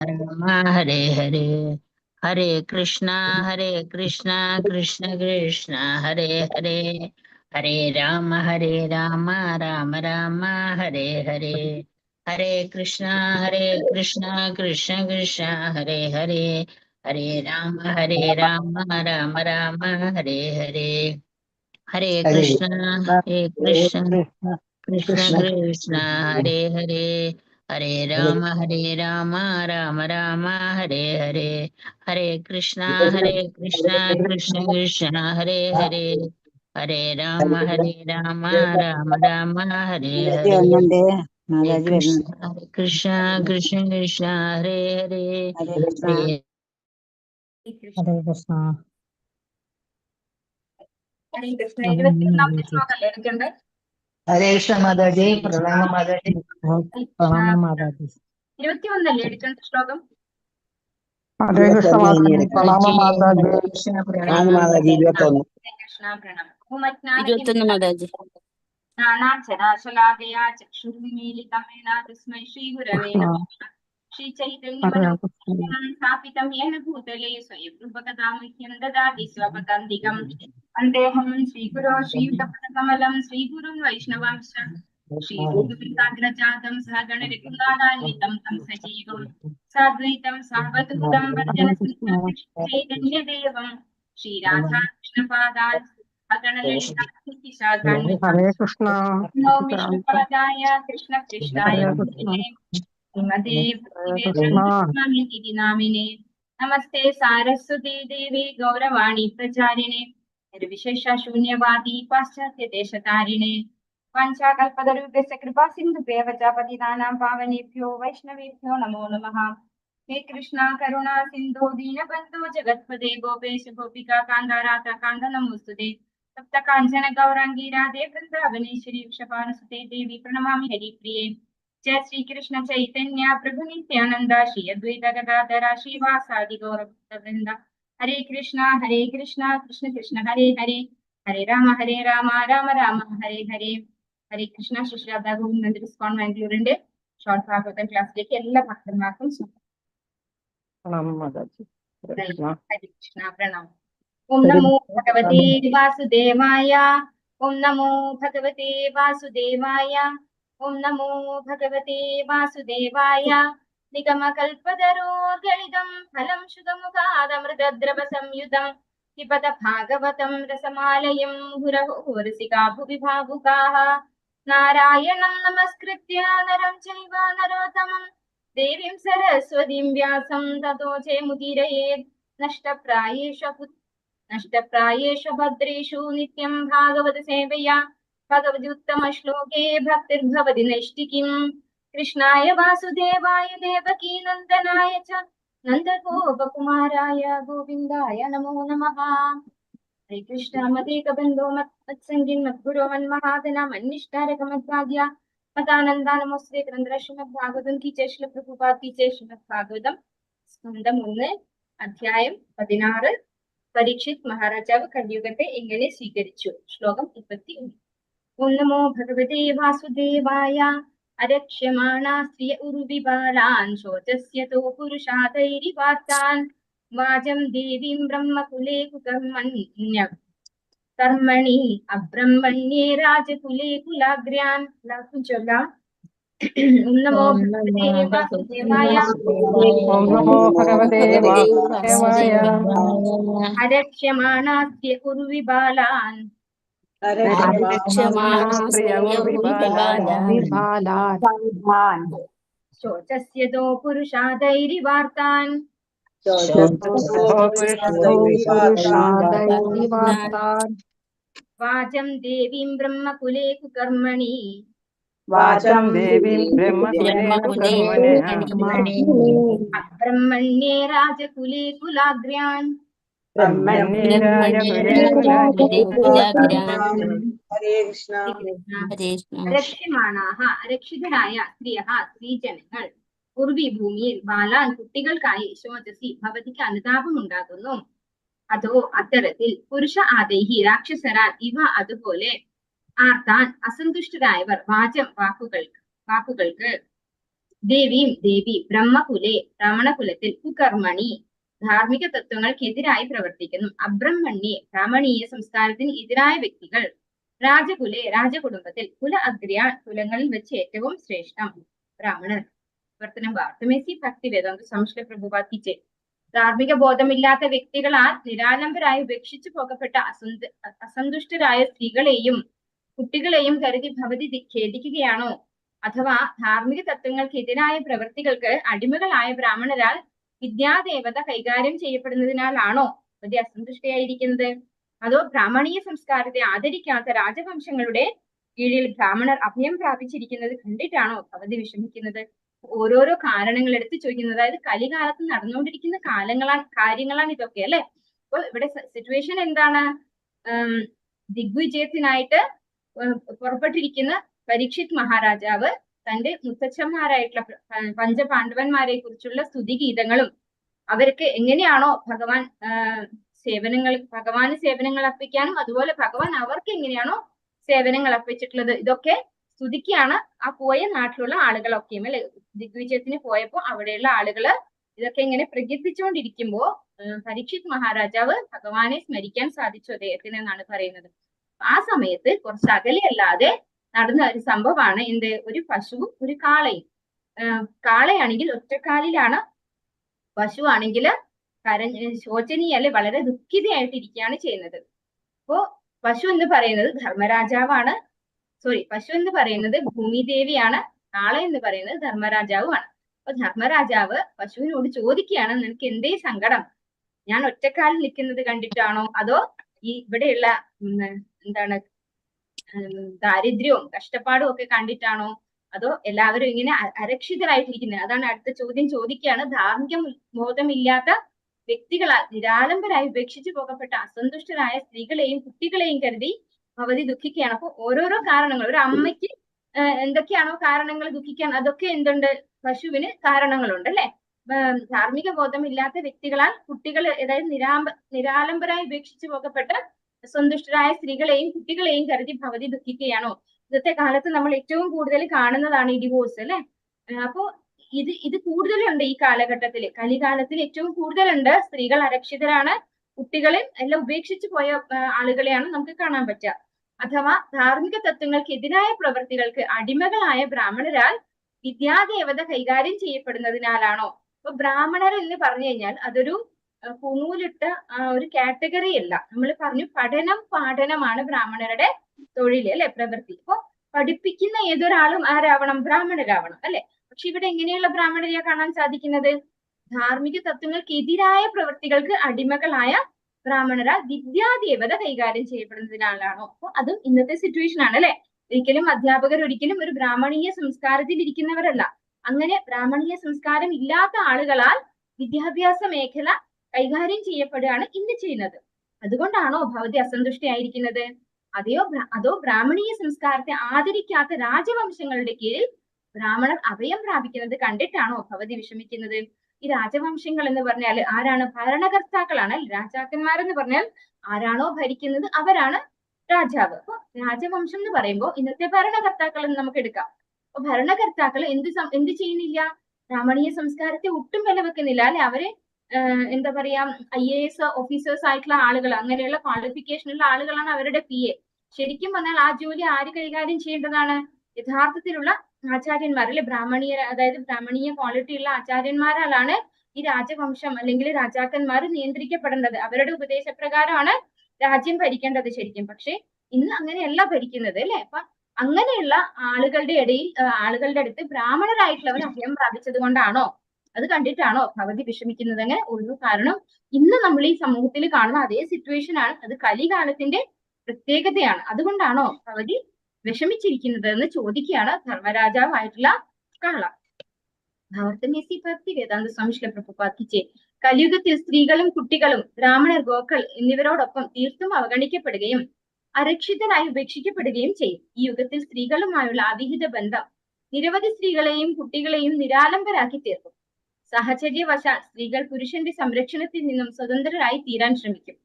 राम हरे हरे, हरे कृष्णा कृष्ण कृष्ण हरे हरे, हरे राम राम राम हरे हरे, हरे कृष्णा कृष्ण कृष्ण हरे हरे, हरे राम राम राम हरे हरे, हरे हरे कृष्णा कृष्ण कृष्ण कृष्ण कृष्ण कृष्ण हरे हरे, हरे राम राम राम हरे हरे, हरे कृष्णा कृष्ण कृष्ण हरे हरे, हरे राम राम राम हरे മാതാജി हरे, വരുന്നുണ്ട്. हरे മാതാജി വരുന്നുണ്ട്. कृष्ण कृष्ण हरे हरे, ഹരേ കൃഷ്ണ. हरे ഹരേ കൃഷ്ണ. ഹരേ കൃഷ്ണ. 21 ശ്ലോകമല്ലേ എടുക്കണ്ടേ? ഹരേ കൃഷ്ണ മാതാജി. പ്രണാമ മാതാജി. പ്രണാമം മാതാജി. 21 എടുക്കേണ്ട ശ്ലോകം. ഹരേ കൃഷ്ണ മാതാജി. പ്രണാമം മാതാജി. कृष्ण ആണ് മാതാജി 21. ഹരേ കൃഷ്ണ പ്രണാമം. 21 മാതാജി. നാനാക്ഷരാശലാകയാ ചക്ഷുർവിമീലിതം യേന തസ്മൈ ശ്രീഗുരവേ നമഃ. ശ്രീചൈതന്യമനോഹരം സ്ഥാപിതം യേന ഭൂതലേ സ്വയം രൂപകഥാമഹ്യം ദദാതി സ്വപദാന്തികം. വന്ദേഹം ശ്രീഗുരോ ശ്രീയുതപദകമലം ശ്രീഗുരുൻ വൈഷ്ണവാംശ ശ്രീരൂപവൃന്ദാഗ്രജാതം സഹഗണരഘുനാഥാന്വിതം തം സജീവം സാദ്വൈതം സാവധൂതം ചൈതന്യദേവം ശ്രീരാധാകൃഷ്ണപാദാൻ ഹരേ കൃഷ്ണ. വിഷ്ണുപാദായ കൃഷ്ണപൃഷ്ഠായ ശ്രീമതേ നാമിനെ. നമസ്തേ സാരസ്വതീ ദേവി ഗൗരവാണി പ്രചാരിണേ നിർവിശേഷ ശൂന്യവാദി പാശ്ചാത്യ ദേശതാരിണേ വാഞ്ചാകൽപതരുഭ്യസ്യ കൃപാ സിന്ധുഭ്യഃ ച പതിതാനാം പാവനേഭ്യോ വൈഷ്ണവേഭ്യോ നമോ നമഃ. ഹേ കൃഷ്ണ കരുണാ സിന്ധോ ദീനബന്ധോ ജഗത്പദേ ഗോപേശ ഗോപികാ കാന്ത രാധ കാന്ത നമോസ്തുതേ. സപ്ത കാഞ്ചന ഗൗരാംഗീ രാധേ വൃന്ദാവനേശ്വരി വൃഷഭാനുസുതേ ദേവി പ്രണമാമി ഹരിപ്രിയേ. जय श्री कृष्ण चैतन्य प्रभु नित्यानंद श्री अद्वैत गदाधर श्रीवासादि गौरवृंद. हरे कृष्ण कृष्ण कृष्ण हरे हरे, हरे राम राम राम हरे हरे. ഹരേ കൃഷ്ണ. ശ്രീരാധാ ഗോവിന്ദ ഇസ്കോൺ മാംഗ്ലൂരിന്റെ ഷോർട്ട് ഭാഗവതം ക്ലാസ്സിലേക്ക് എല്ലാ ഭക്തന്മാർക്കും പ്രണാമം മാതാജി. ഹരേ കൃഷ്ണ. ഹരേ കൃഷ്ണ പ്രണാമം. ഓം നമോ ഭഗവതേ വാസുദേവായ, ഓം നമോ ഭഗവതേ വാസുദേവായ, ഓം നമോ ഭഗവതേ വാസുദേവായ. നിഗമകൽപതരോർഗളിതം ഫലം ശുദ്ധമുഖാദമൃതദ്രവ സംയുതം പിബത ഭാഗവതം രസമാലയം മുഹുരഹോ രസികാ ഭുവി ഭാവുകാഃ. നാരായണം നമസ്കൃത്യ നരം ചൈവ നരോത്തമം ദേവീം സരസ്വതീം വ്യാസം തതോ ജയമുദീരയേത്. നഷ്ടപ്രായേഷു ഭദ്രേഷു നിത്യം ഭാഗവത സേവയാ ഭഗവത്യുത്തമ ശ്ലോകേ ഭക്തിർഭവതി നൈഷ്ഠികീം. കൃഷ്ണായ വാസുദേവായ ദേവകീ നന്ദനായ ച നന്ദഗോപകുമാരായ ഗോവിന്ദായ നമോ നമഃ. ഹരേ കൃഷ്ണ. മതേകബന്ധോ മത്സംഗിൻ മദ്ഗുരോ മന്മഹാദന മന്നിഷ്ഠാരകമദ്ഭാഗ്യ മതാനന്ദ നമോസ്തേ. ഗ്രന്ഥ ശ്രീമദ് ഭാഗവതം കി ജയ. ശ്രീല പ്രഭുപാദ് കി ജയ. ശ്രീമദ് ഭാഗവതം സ്കന്ധം 1 അധ്യായം 16. പരീക്ഷിത് മഹാരാജാവ് കലിയുഗത്തെ എങ്ങനെ സ്വീകരിച്ചു. ശ്ലോകം 21. ഓം നമോ ഭഗവതേ വാസുദേവായ. അരക്ഷ്യമാണാ സ്ത്രിയ ഉർവിബാലാൻ ശോചസ്യതോ പുരുഷാദൈരിവാർത്താൻ വാചം ദേവീം ബ്രഹ്മകുലേ കർമ്മണി അബ്രഹ്മണ്യേ രാജകുലേ കുലാഗ്രാൻ. ചൊല്ലാം. ഓം നമോ ഭഗവതേ വാസുദേവായ. ഓം നമോ ഭഗവതേ വാസുദേവായ. അരക്ഷ്യമാണാസ്യ ഉർവിബാലാൻ ശോചസ്യതോ പുരുഷാദൈരിവാർത്താൻ വാചം ദേവീം ബ്രഹ്മകുലേ കുകർമ്മണി അബ്രഹ്മണ്യേ രാജകുലേ കുലാഗ്രാൻ. അരക്ഷ്യമാണാഹ അരക്ഷിതരായ സ്ത്രീയഃ സ്ത്രീജനങ്ങൾ ഉർവി ഭൂമിയിൽ ബാലാൻ കുട്ടികൾക്കായി ശോചസി ഭവതിക്ക് അനുതാപം ഉണ്ടാകുന്നു. അതോ അത്തരത്തിൽ പുരുഷ ആദേഹി രാക്ഷസരാൽ ഇവ അതുപോലെ ആർത്താൻ അസന്തുഷ്ടരായവർ വാചം വാക്കുകൾക്ക് ദേവി ബ്രഹ്മകുലെ ബ്രാഹ്മണകുലത്തിൽ കുകർമ്മണി ധാർമ്മിക തത്വങ്ങൾക്കെതിരായി പ്രവർത്തിക്കുന്നു. അബ്രഹ്മണ്യെ ബ്രാഹ്മണീയ സംസ്കാരത്തിന് എതിരായ വ്യക്തികൾ. രാജകുലെ രാജകുടുംബത്തിൽ കുല അഗ്ര്യ കുലങ്ങളിൽ വെച്ച് ഏറ്റവും ശ്രേഷ്ഠം ബ്രാഹ്മണർ. പ്രവർത്തനം വാർത്തമേസി ഭക്തി വേദാന്ത സംശ്ല പ്രഭുപാത്തിച്ച് ധാർമ്മിക ബോധമില്ലാത്ത വ്യക്തികളാൽ നിരാലംബരായി ഉപേക്ഷിച്ചു പോകപ്പെട്ട അസന്തുഷ്ടരായ സ്ത്രീകളെയും കുട്ടികളെയും കരുതി ഭവതി ഖേദിക്കുകയാണോ? അഥവാ ധാർമ്മിക തത്വങ്ങൾക്കെതിരായ പ്രവൃത്തികൾക്ക് അടിമകളായ ബ്രാഹ്മണരാൽ വിദ്യാദേവത കൈകാര്യം ചെയ്യപ്പെടുന്നതിനാലാണോ ഭവതി അസന്തുഷ്ടയായിരിക്കുന്നത്? അതോ ബ്രാഹ്മണീയ സംസ്കാരത്തെ ആദരിക്കാത്ത രാജവംശങ്ങളുടെ കീഴിൽ ബ്രാഹ്മണർ അഭയം പ്രാപിച്ചിരിക്കുന്നത് കണ്ടിട്ടാണോ ഭവതി വിഷമിക്കുന്നത്? ഓരോരോ കാരണങ്ങൾ എടുത്ത് ചോദിക്കുന്നത്. അതായത് കലികാലത്ത് നടന്നുകൊണ്ടിരിക്കുന്ന കാര്യങ്ങളാണ് ഇതൊക്കെ അല്ലെ. അപ്പൊ ഇവിടെ സിറ്റുവേഷൻ എന്താണ്? ദിഗ്വിജയത്തിനായിട്ട് പുറപ്പെട്ടിരിക്കുന്ന പരീക്ഷിത് മഹാരാജാവ് തന്റെ മുത്തച്ഛന്മാരായിട്ടുള്ള പഞ്ചപാണ്ഡവന്മാരെ കുറിച്ചുള്ള സ്തുതിഗീതങ്ങളും അവർക്ക് എങ്ങനെയാണോ ഭഗവാന് സേവനങ്ങൾ അർപ്പിക്കാനും അതുപോലെ ഭഗവാൻ അവർക്ക് എങ്ങനെയാണോ സേവനങ്ങൾ അർപ്പിച്ചിട്ടുള്ളത് ഇതൊക്കെ സ്തുതിക്കാണ് ആ പോയ നാട്ടിലുള്ള ആളുകളൊക്കെയും അല്ലെ. ദിഗ്വിജയത്തിന് പോയപ്പോ അവിടെയുള്ള ആളുകള് ഇതൊക്കെ ഇങ്ങനെ പ്രകീർത്തിച്ചുകൊണ്ടിരിക്കുമ്പോ പരീക്ഷിത് മഹാരാജാവ് ഭഗവാനെ സ്മരിക്കാൻ സാധിച്ചു അദ്ദേഹത്തിന് എന്നാണ് പറയുന്നത്. ആ സമയത്ത് കുറച്ച് അകലെയല്ലാതെ നടന്ന ഒരു സംഭവമാണ് എന്ത്? ഒരു പശുവും ഒരു കാളയും. കാളയാണെങ്കിൽ ഒറ്റക്കാലിലാണ്, പശു ആണെങ്കിൽ ശോചനീയല്ലേ വളരെ ദുഃഖിതയായിട്ട് ഇരിക്കുകയാണ് ചെയ്യുന്നത്. അപ്പോ പശു എന്ന് പറയുന്നത് ധർമ്മരാജാവാണ്. പശു എന്ന് പറയുന്നത് ഭൂമിദേവിയാണ്, കാള എന്ന് പറയുന്നത് ധർമ്മരാജാവുമാണ്. അപ്പൊ ധർമ്മരാജാവ് പശുവിനോട് ചോദിക്കുകയാണ്, നിനക്ക് എന്തേ സങ്കടം? ഞാൻ ഒറ്റക്കാലിൽ നിൽക്കുന്നത് കണ്ടിട്ടാണോ? അതോ ഈ ഇവിടെയുള്ള എന്താണ് ദാരിദ്ര്യവും കഷ്ടപ്പാടും ഒക്കെ കണ്ടിട്ടാണോ? അതോ എല്ലാവരും ഇങ്ങനെ അരക്ഷിതരായിട്ടിരിക്കുന്നത്? അതാണ് അടുത്ത ചോദ്യം ചോദിക്കുകയാണ്. ധാർമ്മിക ബോധമില്ലാത്ത വ്യക്തികളാൽ നിരാലംബരായി ഉപേക്ഷിച്ചു പോകപ്പെട്ട അസന്തുഷ്ടരായ സ്ത്രീകളെയും കുട്ടികളെയും കരുതി ഭവതി ദുഃഖിക്കുകയാണ്. അപ്പൊ ഓരോരോ കാരണങ്ങൾ, ഒരു അമ്മയ്ക്ക് എന്തൊക്കെയാണോ കാരണങ്ങൾ ദുഃഖിക്കാൻ, അതൊക്കെ എന്തുണ്ട്? പശുവിന് കാരണങ്ങളുണ്ട് അല്ലെ. ധാർമ്മിക ബോധമില്ലാത്ത വ്യക്തികളാൽ കുട്ടികൾ, അതായത് നിരാലംബരായി ഉപേക്ഷിച്ചു പോകപ്പെട്ട സന്തുഷ്ടരായ സ്ത്രീകളെയും കുട്ടികളെയും കരുതി ഭവതി ദുഃഖിക്കുകയാണോ? ഇന്നത്തെ കാലത്ത് നമ്മൾ ഏറ്റവും കൂടുതൽ കാണുന്നതാണ് ഈ ഡിവോഴ്സ് അല്ലെ. അപ്പോ ഇത് കൂടുതലുണ്ട് ഈ കാലഘട്ടത്തിൽ, കലികാലത്തിൽ ഏറ്റവും കൂടുതലുണ്ട്. സ്ത്രീകൾ അരക്ഷിതരാണ്, കുട്ടികളെ എല്ലാം ഉപേക്ഷിച്ചു പോയ ആളുകളെയാണ് നമുക്ക് കാണാൻ പറ്റുക. അഥവാ ധാർമ്മിക തത്വങ്ങൾക്കെതിരായ പ്രവൃത്തികൾക്ക് അടിമകളായ ബ്രാഹ്മണരാൽ വിദ്യാദേവത കൈകാര്യം ചെയ്യപ്പെടുന്നതിനാലാണോ? അപ്പൊ ബ്രാഹ്മണർ എന്ന് പറഞ്ഞു കഴിഞ്ഞാൽ അതൊരു പൂണൂലിട്ട ഒരു കാറ്റഗറി അല്ല. നമ്മൾ പറഞ്ഞു പാഠനമാണ് ബ്രാഹ്മണരുടെ തൊഴിൽ അല്ലെ, പ്രവൃത്തി. അപ്പൊ പഠിപ്പിക്കുന്ന ഏതൊരാളും ആരാവണം? ബ്രാഹ്മണരാവണം അല്ലെ. പക്ഷെ ഇവിടെ എങ്ങനെയുള്ള ബ്രാഹ്മണരെയാ കാണാൻ സാധിക്കുന്നത്? ധാർമ്മിക തത്വങ്ങൾക്കെതിരായ പ്രവൃത്തികൾക്ക് അടിമകളായ ബ്രാഹ്മണരാൽ വിദ്യാദേവത കൈകാര്യം ചെയ്യപ്പെടുന്നതിനാലാണോ? അപ്പൊ അതും ഇന്നത്തെ സിറ്റുവേഷൻ ആണ് അല്ലെ. ഒരിക്കലും അധ്യാപകർ ഒരിക്കലും ഒരു ബ്രാഹ്മണീയ സംസ്കാരത്തിൽ ഇരിക്കുന്നവരല്ല. അങ്ങനെ ബ്രാഹ്മണീയ സംസ്കാരം ഇല്ലാത്ത ആളുകളാൽ വിദ്യാഭ്യാസ മേഖല കൈകാര്യം ചെയ്യപ്പെടുകയാണ് ഇന്ന് ചെയ്യുന്നത്. അതുകൊണ്ടാണോ ഭവതി അസന്തുഷ്ടയായിരിക്കുന്നത്? അതോ ബ്രാഹ്മണീയ സംസ്കാരത്തെ ആദരിക്കാത്ത രാജവംശങ്ങളുടെ കീഴിൽ ബ്രാഹ്മണർ അഭയം പ്രാപിക്കുന്നത് കണ്ടിട്ടാണോ ഭവതി വിഷമിക്കുന്നത്? ഈ രാജവംശങ്ങൾ എന്ന് പറഞ്ഞാൽ ആരാണ്? ഭരണകർത്താക്കളാണ്. രാജാക്കന്മാരെന്ന് പറഞ്ഞാൽ ആരാണോ ഭരിക്കുന്നത് അവരാണ് രാജാവ്. അപ്പൊ രാജവംശം എന്ന് പറയുമ്പോൾ ഇന്നത്തെ ഭരണകർത്താക്കൾ എന്ന് നമുക്ക് എടുക്കാം. അപ്പൊ ഭരണകർത്താക്കൾ എന്ത് ചെയ്യുന്നില്ല? ബ്രാഹ്മണീയ സംസ്കാരത്തെ ഒട്ടും വില വെക്കുന്നില്ല അല്ലെ. അവരെ എന്താ പറയാ, IAS ഓഫീസേഴ്സ് ആയിട്ടുള്ള ആളുകൾ, അങ്ങനെയുള്ള ക്വാളിഫിക്കേഷനുള്ള ആളുകളാണ് അവരുടെ PA. ശരിക്കും പറഞ്ഞാൽ ആ ജോലി ആര് കൈകാര്യം ചെയ്യേണ്ടതാണ്? യഥാർത്ഥത്തിലുള്ള ആചാര്യന്മാർ അല്ലെ, അതായത് ബ്രാഹ്മണീയ ക്വാളിറ്റി ഉള്ള ആചാര്യന്മാരാലാണ് ഈ രാജവംശം അല്ലെങ്കിൽ രാജാക്കന്മാർ നിയന്ത്രിക്കപ്പെടേണ്ടത്. അവരുടെ ഉപദേശപ്രകാരമാണ് രാജ്യം ഭരിക്കേണ്ടത് ശരിക്കും. പക്ഷെ ഇന്ന് അങ്ങനെയല്ല ഭരിക്കുന്നത് അല്ലെ. അപ്പൊ അങ്ങനെയുള്ള ആളുകളുടെ അടുത്ത് ബ്രാഹ്മണരായിട്ടുള്ളവർ അഭയം പ്രാപിച്ചത് കൊണ്ടാണോ, അത് കണ്ടിട്ടാണോ ഭവതി വിഷമിക്കുന്നത്? അങ്ങനെ ഒരു കാരണം ഇന്ന് നമ്മൾ ഈ സമൂഹത്തിൽ കാണുന്ന അതേ സിറ്റുവേഷൻ ആണ്. അത് കലികാലത്തിന്റെ പ്രത്യേകതയാണ്. അതുകൊണ്ടാണോ ഭവതി വിഷമിച്ചിരിക്കുന്നത് എന്ന് ചോദിക്കുകയാണ് ധർമ്മരാജാവായിട്ടുള്ള കാള. ഭാവർത്തമേസി ഭക്തി വേദാന്ത സംശ്ല പ്രഭുപാദിച്ചേ കലിയുഗത്തിൽ സ്ത്രീകളും കുട്ടികളും ബ്രാഹ്മണർ, ഗോക്കൾ എന്നിവരോടൊപ്പം തീർത്തും അവഗണിക്കപ്പെടുകയും അരക്ഷിതരായി ഉപേക്ഷിക്കപ്പെടുകയും ചെയ്യും. ഈ യുഗത്തിൽ സ്ത്രീകളുമായുള്ള അവിഹിത ബന്ധം നിരവധി സ്ത്രീകളെയും കുട്ടികളെയും നിരാലംബരാക്കി തീർക്കും. സാഹചര്യവശാൽ സ്ത്രീകൾ പുരുഷന്റെ സംരക്ഷണത്തിൽ നിന്നും സ്വതന്ത്രരായി തീരാൻ ശ്രമിക്കും.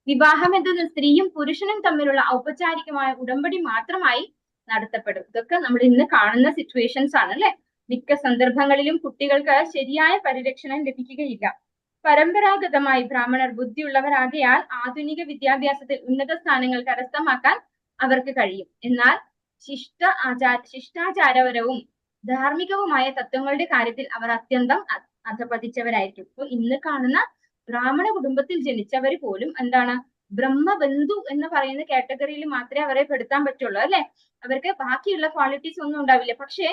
വിവാഹം എന്നത് സ്ത്രീയും പുരുഷനും തമ്മിലുള്ള ഔപചാരികമായ ഉടമ്പടി മാത്രമായി നടത്തപ്പെടും. ഇതൊക്കെ നമ്മൾ ഇന്ന് കാണുന്ന സിറ്റുവേഷൻസ് ആണ് അല്ലെ. മിക്ക സന്ദർഭങ്ങളിലും കുട്ടികൾക്ക് ശരിയായ പരിരക്ഷണം ലഭിക്കുകയില്ല. പരമ്പരാഗതമായി ബ്രാഹ്മണർ ബുദ്ധിയുള്ളവരാകയാൽ ആധുനിക വിദ്യാഭ്യാസത്തിൽ ഉന്നത സ്ഥാനങ്ങൾ കരസ്ഥമാക്കാൻ അവർക്ക് കഴിയും. എന്നാൽ ശിഷ്ടാചാരപരവും ധാർമ്മികവുമായ തത്വങ്ങളുടെ കാര്യത്തിൽ അവർ അത്യന്തം അധപതിച്ചവരായിരിക്കും. ഇപ്പൊ ഇന്ന് കാണുന്ന ബ്രാഹ്മണ കുടുംബത്തിൽ ജനിച്ചവർ പോലും എന്താണ് ബ്രഹ്മബന്ധു എന്ന് പറയുന്ന കാറ്റഗറിയിൽ മാത്രമേ അവരെ പെടുത്താൻ പറ്റുള്ളൂ, അല്ലെ? അവർക്ക് ബാക്കിയുള്ള ക്വാളിറ്റീസ് ഒന്നും ഉണ്ടാവില്ല. പക്ഷേ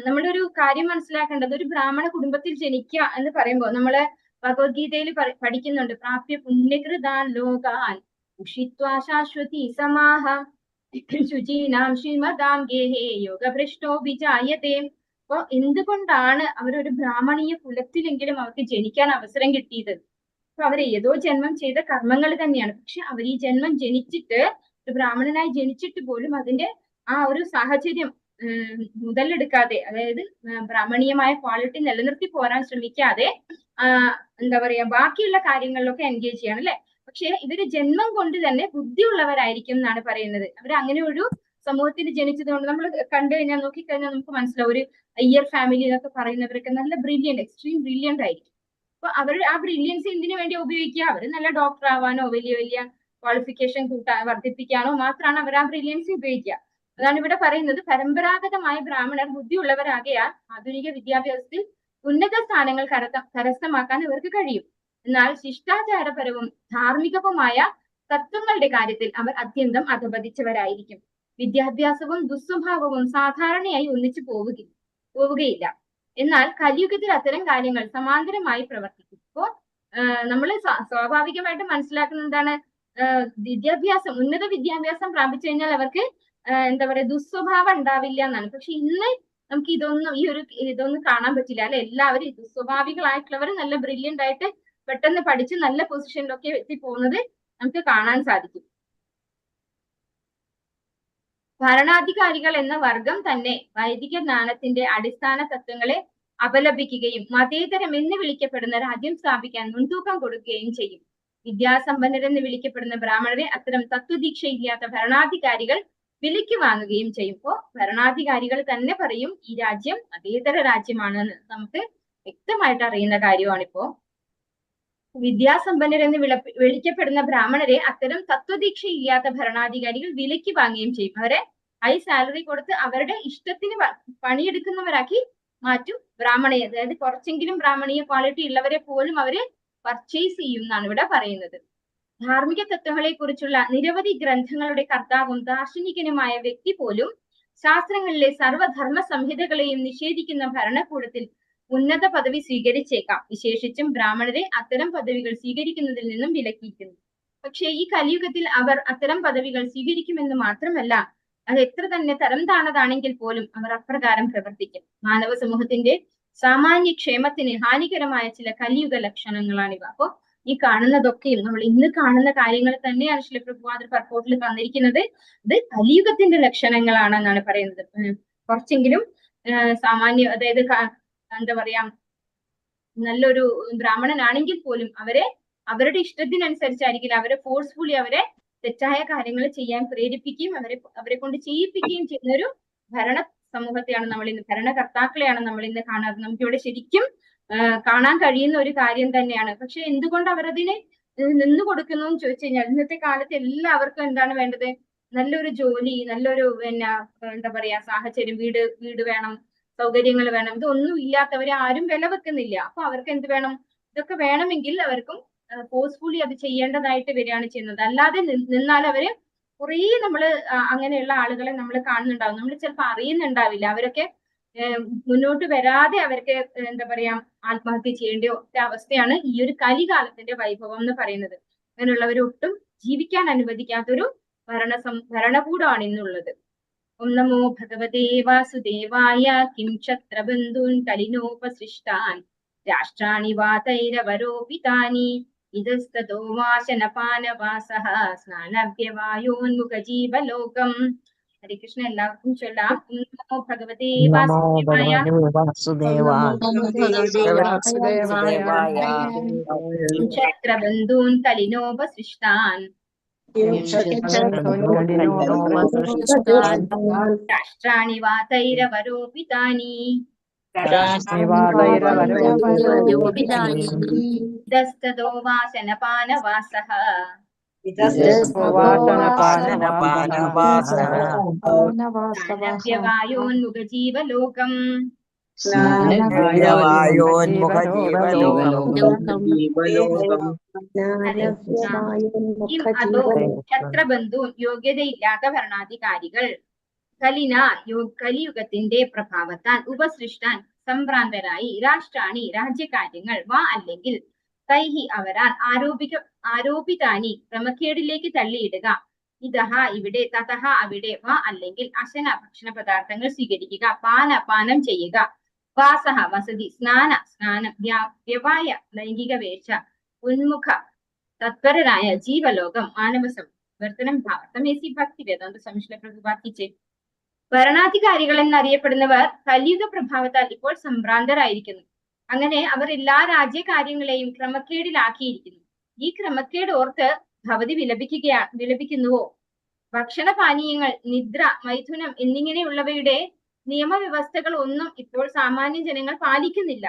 നമ്മളൊരു കാര്യം മനസ്സിലാക്കേണ്ടത്, ഒരു ബ്രാഹ്മണ കുടുംബത്തിൽ ജനിക്കുക എന്ന് പറയുമ്പോൾ നമ്മള് ഭഗവത്ഗീതയിൽ പഠിക്കുന്നുണ്ട്, പ്രാപ്യ പുണ്യകൃതാൻ ലോകാൻ ഉഷിത്വാ ശാശ്വതി സമാഹ ശുചീനാം ശ്രീമതാം ഗേഹേ യോഗഭ്രഷ്ടോ വിജായതേ. അപ്പൊ എന്തുകൊണ്ടാണ് അവരൊരു ബ്രാഹ്മണീയ കുലത്തിലെങ്കിലും അവർക്ക് ജനിക്കാൻ അവസരം കിട്ടിയത്? അപ്പൊ അവർ ഏതോ ജന്മം ചെയ്ത കർമ്മങ്ങൾ തന്നെയാണ്. പക്ഷെ അവർ ഈ ജന്മം ജനിച്ചിട്ട് ഒരു ബ്രാഹ്മണനായി ജനിച്ചിട്ട് പോലും അതിന്റെ ആ ഒരു സാഹചര്യം മുതലെടുക്കാതെ, അതായത് ബ്രാഹ്മണീയമായ ക്വാളിറ്റി നിലനിർത്തി പോരാൻ ശ്രമിക്കാതെ എന്താ പറയാ ബാക്കിയുള്ള കാര്യങ്ങളിലൊക്കെ എൻഗേജ് ചെയ്യണം, അല്ലെ? പക്ഷെ ഇവര് ജന്മം കൊണ്ട് തന്നെ ബുദ്ധിയുള്ളവരായിരിക്കും എന്നാണ് പറയുന്നത്. അവർ അങ്ങനെ ഒരു സമൂഹത്തിൽ ജനിച്ചത് കൊണ്ട് നമ്മൾ കണ്ടു കഴിഞ്ഞാൽ നോക്കിക്കഴിഞ്ഞാൽ നമുക്ക് മനസ്സിലാവും, ഒരു അയ്യർ ഫാമിലി എന്നൊക്കെ പറയുന്നവരൊക്കെ നല്ല ബ്രില്യന്റ്, എക്സ്ട്രീം ബ്രില്യന്റ് ആയിരിക്കും. അപ്പൊ അവർ ആ ബ്രില്യൻസ് എന്തിനു വേണ്ടി ഉപയോഗിക്കുക? അവർ നല്ല ഡോക്ടർ ആവാനോ വലിയ വലിയ ക്വാളിഫിക്കേഷൻ വർദ്ധിപ്പിക്കാനോ മാത്രമാണ് അവർ ആ ബ്രില്യൻസ് ഉപയോഗിക്കുക. അതാണ് ഇവിടെ പറയുന്നത്, പരമ്പരാഗതമായ ബ്രാഹ്മണർ ബുദ്ധിയുള്ളവരാകയാൽ ആധുനിക വിദ്യാഭ്യാസത്തിൽ ഉന്നത സ്ഥാനങ്ങൾ കരസ്ഥമാക്കാൻ ഇവർക്ക് കഴിയും. എന്നാൽ ശിഷ്ടാചാരപരവും ധാർമ്മികവുമായ തത്വങ്ങളുടെ കാര്യത്തിൽ അവർ അത്യന്തം അധപതിച്ചവരായിരിക്കും. വിദ്യാഭ്യാസവും ദുസ്വഭാവവും സാധാരണയായി ഒന്നിച്ചു പോവുകയില്ല. എന്നാൽ കലിയുഗത്തിൽ അത്തരം കാര്യങ്ങൾ സമാന്തരമായി പ്രവർത്തിക്കും. ഇപ്പോ നമ്മൾ സ്വാഭാവികമായിട്ട് മനസ്സിലാക്കുന്ന എന്താണ്, വിദ്യാഭ്യാസം, ഉന്നത വിദ്യാഭ്യാസം പ്രാപിച്ചു കഴിഞ്ഞാൽ അവർക്ക് എന്താ പറയാ ദുസ്വഭാവം ഉണ്ടാവില്ല എന്നാണ്. പക്ഷെ ഇന്ന് നമുക്ക് ഇതൊന്നും കാണാൻ പറ്റില്ല, അല്ലെ? എല്ലാവരും ദുസ്വഭാവികളായിട്ടുള്ളവർ നല്ല ബ്രില്യന്റ് ആയിട്ട് പെട്ടെന്ന് പഠിച്ച് നല്ല പൊസിഷനിലൊക്കെ എത്തി പോകുന്നത് നമുക്ക് കാണാൻ സാധിക്കും. ഭരണാധികാരികൾ എന്ന വർഗം തന്നെ വൈദിക ജ്ഞാനത്തിന്റെ അടിസ്ഥാന തത്വങ്ങളെ അപലപിക്കുകയും മതേതരം എന്ന് വിളിക്കപ്പെടുന്ന രാജ്യം സ്ഥാപിക്കാൻ മുൻതൂക്കം കൊടുക്കുകയും ചെയ്യും. വിദ്യാസമ്പന്നരെന്ന് വിളിക്കപ്പെടുന്ന ബ്രാഹ്മണരെ അത്തരം തത്വദീക്ഷയില്ലാത്ത ഭരണാധികാരികൾ വിലയ്ക്ക് വാങ്ങുകയും ചെയ്യും. ഇപ്പോ ഭരണാധികാരികൾ തന്നെ പറയും ഈ രാജ്യം മതേതര രാജ്യമാണെന്ന്. നമുക്ക് വ്യക്തമായിട്ട് അറിയുന്ന കാര്യമാണിപ്പോ. വിദ്യാസമ്പന്നരെന്ന് വിളിക്കപ്പെടുന്ന ബ്രാഹ്മണരെ അത്തരം തത്വദീക്ഷയില്ലാത്ത ഭരണാധികാരികൾ വിലയ്ക്ക് വാങ്ങുകയും ചെയ്യും. അവരെ ഹൈ സാലറി കൊടുത്ത് അവരുടെ ഇഷ്ടത്തിന് പണിയെടുക്കുന്നവരാക്കി മാറ്റും. ബ്രാഹ്മണീയ, അതായത് കുറച്ചെങ്കിലും ബ്രാഹ്മണീയ ക്വാളിറ്റി ഉള്ളവരെ പോലും അവര് പർച്ചേസ് ചെയ്യും എന്നാണ് ഇവിടെ പറയുന്നത്. ധാർമ്മിക തത്വങ്ങളെ കുറിച്ചുള്ള നിരവധി ഗ്രന്ഥങ്ങളുടെ കർത്താവും ദാർശനികനുമായ വ്യക്തി പോലും ശാസ്ത്രങ്ങളിലെ സർവധർമ്മ സംഹിതകളെയും നിഷേധിക്കുന്ന ഭരണകൂടത്തിൽ ഉന്നത പദവി സ്വീകരിച്ചേക്കാം. വിശേഷിച്ചും ബ്രാഹ്മണരെ അത്തരം പദവികൾ സ്വീകരിക്കുന്നതിൽ നിന്നും വിലക്കിയിരിക്കുന്നു. പക്ഷേ ഈ കലിയുഗത്തിൽ അവർ അത്തരം പദവികൾ സ്വീകരിക്കുമെന്ന് മാത്രമല്ല, അത് എത്ര തന്നെ തരം താണതാണെങ്കിൽ പോലും അവർ അപ്രകാരം പ്രവർത്തിക്കും. മാനവ സമൂഹത്തിന്റെ സാമാന്യ ക്ഷേമത്തിന് ഹാനികരമായ ചില കലിയുഗ ലക്ഷണങ്ങളാണിവ. അപ്പോ ഈ കാണുന്നതൊക്കെയും നമ്മൾ ഇന്ന് കാണുന്ന കാര്യങ്ങൾ തന്നെയാണ് ശ്രീ പ്രഭുപാദർ പർപ്പോട്ടിൽ തന്നിരിക്കുന്നത്. ഇത് കലിയുഗത്തിന്റെ ലക്ഷണങ്ങളാണെന്നാണ് പറയുന്നത്. കുറച്ചെങ്കിലും സാമാന്യ, അതായത് എന്താ പറയാ നല്ലൊരു ബ്രാഹ്മണനാണെങ്കിൽ പോലും അവരുടെ ഇഷ്ടത്തിനനുസരിച്ചായിരിക്കില്ല, അവരെ ഫോഴ്സ്ഫുള്ളി അവരെ തെറ്റായ കാര്യങ്ങൾ ചെയ്യാൻ പ്രേരിപ്പിക്കുകയും അവരെ കൊണ്ട് ചെയ്യിപ്പിക്കുകയും ചെയ്യുന്ന ഒരു ഭരണ സമൂഹത്തെയാണ് നമ്മൾ ഇന്ന്, ഭരണകർത്താക്കളെയാണ് നമ്മൾ ഇന്ന് കാണാറ്. നമുക്കിവിടെ ശരിക്കും കാണാൻ കഴിയുന്ന ഒരു കാര്യം തന്നെയാണ്. പക്ഷെ എന്തുകൊണ്ട് അവരതിന് നിന്നു കൊടുക്കുന്നു എന്ന് ചോദിച്ചു കഴിഞ്ഞാൽ, ഇന്നത്തെ കാലത്ത് എല്ലാവർക്കും എന്താണ് വേണ്ടത്? നല്ലൊരു ജോലി, നല്ലൊരു എന്താ പറയാ സാഹചര്യം, വീട് വേണം, സൗകര്യങ്ങൾ വേണം. ഇതൊന്നും ഇല്ലാത്തവരെ ആരും വില വെക്കുന്നില്ല. അപ്പൊ അവർക്ക് എന്ത് വേണം? ഇതൊക്കെ വേണമെങ്കിൽ അവർക്കും ഫോഴ്സ്ഫുള്ളി അത് ചെയ്യേണ്ടതായിട്ട് വരികയാണ് ചെയ്യുന്നത്. അല്ലാതെ നിന്നാൽ അവര് കുറേ നമ്മള് അങ്ങനെയുള്ള ആളുകളെ നമ്മൾ കാണുന്നുണ്ടാവും. നമ്മൾ ചിലപ്പോൾ അറിയുന്നുണ്ടാവില്ല. അവരൊക്കെ മുന്നോട്ട് വരാതെ അവർക്ക് എന്താ പറയാ ആത്മഹത്യ ചെയ്യേണ്ട ഒറ്റ അവസ്ഥയാണ് ഈ ഒരു കലികാലത്തിന്റെ വൈഭവം എന്ന് പറയുന്നത്. അങ്ങനെയുള്ളവരൊട്ടും ജീവിക്കാൻ അനുവദിക്കാത്തൊരു ഭരണകൂടമാണ് ഇന്നുള്ളത്. ഓം നമോ ഭഗവതേ വാസുദേവായ. കിം ക്ഷത്രബന്ധൂൻ കലിനോപസൃഷ്ടാൻ രാഷ്ട്രാണി വാതൈരവരോപിതാനി ഇതസ്തതോ വാശനപാനവാസഃ സ്നാനഭ്യവായോന്മുഖജീവലോകം. ഹരേ കൃഷ്ണ. എല്ലാവർക്കും ചൊല്ലാം. നമോ ഭഗവതേ വാസുദേവായ. ക്ഷത്രബന്ധൂൻ കലിനോപസൃഷ്ടാൻ രാഷ്ട്രാണി വാതൈരവരോപിതാനി ഇതസ്തതോ വാസനപാനവാസഃ സ്നാനവ്യവായോന്മുഖജീവലോകം കിം അതോ ക്ഷത്രബന്ധൂൻ യോഗ്യതയില്ലാത്ത ഭരണാധികാരികൾ കലിയുഗത്തിന്റെ പ്രഭാവത്താൽ ഉപസൃഷ്ടാൻ സംഭ്രാന്തരായി രാഷ്ട്രാണി രാജ്യകാര്യങ്ങൾ വാ അല്ലെങ്കിൽ തൈഹി അവരാൽ ആരോപിതാനി ക്രമക്കേടിലേക്ക് തള്ളിയിടുക ഇതഹ ഇവിടെ തതഹ അവിടെ വാ അല്ലെങ്കിൽ അശന ഭക്ഷണ പദാർത്ഥങ്ങൾ സ്വീകരിക്കുക പാനം ചെയ്യുക വാസഹ വസതി സ്നാനം വ്യവായ ലൈംഗിക വേഴ്ച ഉന്മുഖ തത്പരരായ ജീവലോകം മാനവ സംവർത്തനം ഭാരതമേസി ഭക്തി വേദാന്ത സംശ്ലേഷ പ്രതിപാദിച്ചേ ഭരണാധികാരികൾ എന്നറിയപ്പെടുന്നവർ കലിയുഗ പ്രഭാവത്താൽ ഇപ്പോൾ സംഭ്രാന്തരായിരിക്കുന്നു. അങ്ങനെ അവർ എല്ലാ രാജ്യകാര്യങ്ങളെയും ക്രമക്കേടിലാക്കിയിരിക്കുന്നു. ഈ ക്രമക്കേട് ഓർത്ത് ഭവതി വിലപിക്കുന്നുവോ? ഭക്ഷണപാനീയങ്ങൾ, നിദ്ര, മൈഥുനം എന്നിങ്ങനെയുള്ളവയുടെ നിയമവ്യവസ്ഥകൾ ഒന്നും ഇപ്പോൾ സാമാന്യ ജനങ്ങൾ പാലിക്കുന്നില്ല.